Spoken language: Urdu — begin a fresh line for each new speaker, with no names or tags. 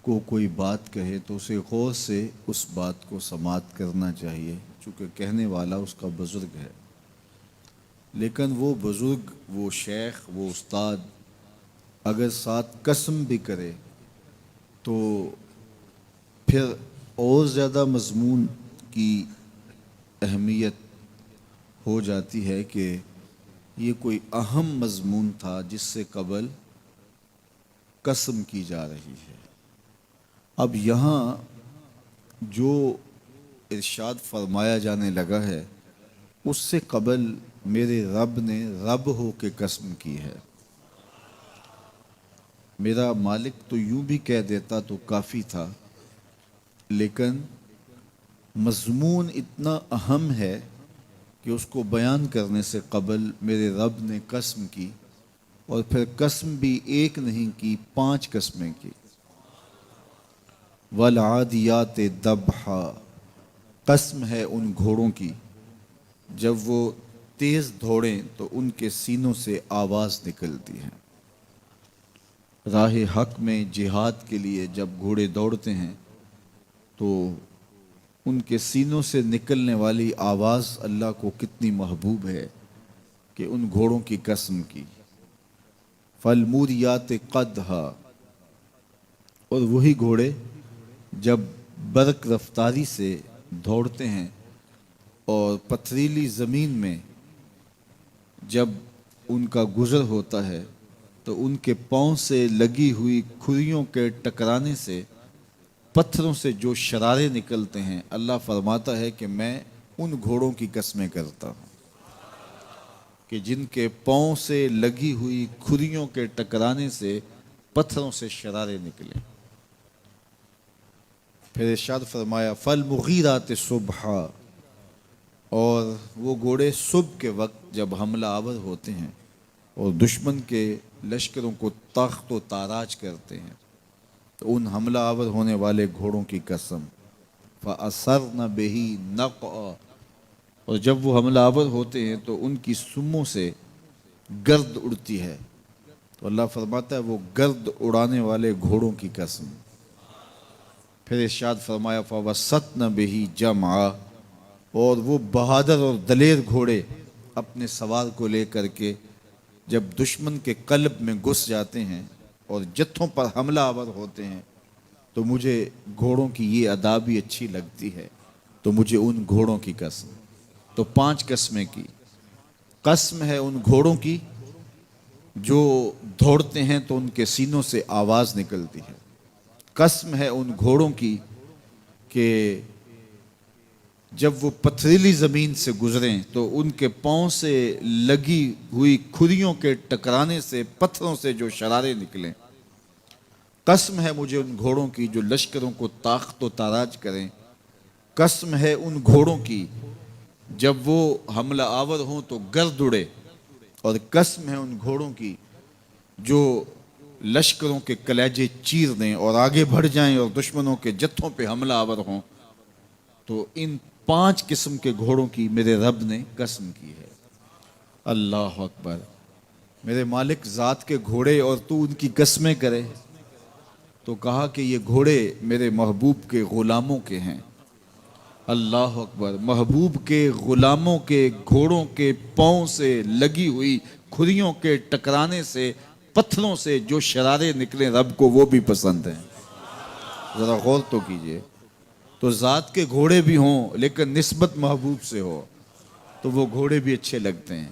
کو کوئی بات کہے تو اسے غور سے اس بات کو سماعت کرنا چاہیے، چونکہ کہنے والا اس کا بزرگ ہے۔ لیکن وہ بزرگ، وہ شیخ، وہ استاد اگر ساتھ قسم بھی کرے تو پھر اور زیادہ مضمون کی اہمیت ہو جاتی ہے کہ یہ کوئی اہم مضمون تھا جس سے قبل قسم کی جا رہی ہے۔ اب یہاں جو ارشاد فرمایا جانے لگا ہے اس سے قبل میرے رب نے رب ہو کے قسم کی ہے۔ میرا مالک تو یوں بھی کہہ دیتا تو کافی تھا، لیکن مضمون اتنا اہم ہے کہ اس کو بیان کرنے سے قبل میرے رب نے قسم کی، اور پھر قسم بھی ایک نہیں کی، 5 قسمیں کی۔ والعادیات ضبحا، قسم ہے ان گھوڑوں کی جب وہ تیز دوڑیں تو ان کے سینوں سے آواز نکلتی ہے۔ راہ حق میں جہاد کے لیے جب گھوڑے دوڑتے ہیں تو ان کے سینوں سے نکلنے والی آواز اللہ کو کتنی محبوب ہے کہ ان گھوڑوں کی قسم کی۔ فالموریات قدحا، اور وہی گھوڑے جب برق رفتاری سے دوڑتے ہیں اور پتھریلی زمین میں جب ان کا گزر ہوتا ہے تو ان کے پاؤں سے لگی ہوئی کھریوں کے ٹکرانے سے، پتھروں سے جو شرارے نکلتے ہیں، اللہ فرماتا ہے کہ میں ان گھوڑوں کی قسمیں کرتا ہوں کہ جن کے پاؤں سے لگی ہوئی کھریوں کے ٹکرانے سے پتھروں سے شرارے نکلیں۔ پھر ارشاد فرمایا فالمغیرات صبحا، اور وہ گھوڑے صبح کے وقت جب حملہ آور ہوتے ہیں اور دشمن کے لشکروں کو تاخت و تاراج کرتے ہیں تو ان حملہ آور ہونے والے گھوڑوں کی قسم۔ فَأَثَرْنَ بِهِ نَقْعًا، اور جب وہ حملہ آور ہوتے ہیں تو ان کی سموں سے گرد اڑتی ہے، تو اللہ فرماتا ہے وہ گرد اڑانے والے گھوڑوں کی قسم۔ پھر ارشاد فرمایا فَوَسَّطْنَ بِهِ جَمْعًا، اور وہ بہادر اور دلیر گھوڑے اپنے سوار کو لے کر کے جب دشمن کے قلب میں گھس جاتے ہیں اور جتھوں پر حملہ آور ہوتے ہیں تو مجھے گھوڑوں کی یہ ادا بھی اچھی لگتی ہے، تو مجھے ان گھوڑوں کی قسم۔ تو 5 قسمیں کی۔ قسم ہے ان گھوڑوں کی جو دوڑتے ہیں تو ان کے سینوں سے آواز نکلتی ہے۔ قسم ہے ان گھوڑوں کی کہ جب وہ پتھریلی زمین سے گزریں تو ان کے پاؤں سے لگی ہوئی کھریوں کے ٹکرانے سے، پتھروں سے جو شرارے نکلیں۔ قسم ہے مجھے ان گھوڑوں کی جو لشکروں کو تاخت و تاراج کریں۔ قسم ہے ان گھوڑوں کی جب وہ حملہ آور ہوں تو گرد اڑے، اور قسم ہے ان گھوڑوں کی جو لشکروں کے کلیجے چیر دیں اور آگے بڑھ جائیں اور دشمنوں کے جتھوں پہ حملہ آور ہوں۔ تو ان 5 قسم کے گھوڑوں کی میرے رب نے قسم کی ہے۔ اللہ اکبر! میرے مالک ذات کے گھوڑے اور تو ان کی قسمیں کرے، تو کہا کہ یہ گھوڑے میرے محبوب کے غلاموں کے ہیں۔ اللہ اکبر! محبوب کے غلاموں کے گھوڑوں کے پاؤں سے لگی ہوئی کھریوں کے ٹکرانے سے، پتھروں سے جو شرارے نکلیں، رب کو وہ بھی پسند ہیں۔ ذرا غور تو کیجئے۔ تو ذات کے گھوڑے بھی ہوں لیکن نسبت محبوب سے ہو تو وہ گھوڑے بھی اچھے لگتے ہیں۔